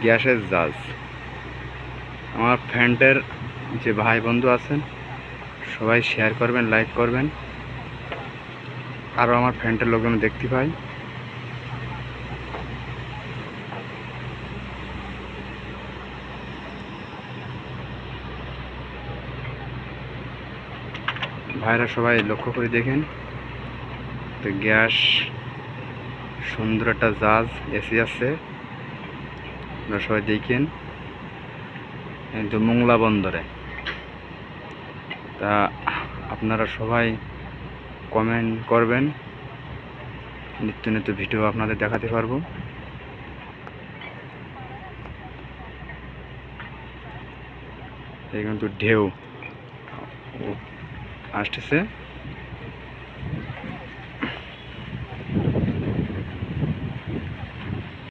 গ্যাসের জাজ। আমার ফ্রেন্ডের যে ভাই বন্ধু আছেন সবাই শেয়ার করবেন, লাইক করবেন, আরও আমার ফ্রেন্ডের লোকজন দেখতে পাই। ভাইরা সবাই লক্ষ্য করে দেখেন তো, গ্যাস সুন্দর একটা জাজ, এসি আছে, আপনারা সবাই দেখেন। কিন্তু মোংলা বন্দরে তা আপনারা সবাই কমেন্ট করবেন, নিত্য নিত্য ভিডিও আপনাদের দেখাতে পারবো। এই কিন্তু ঢেউ আসতেছে।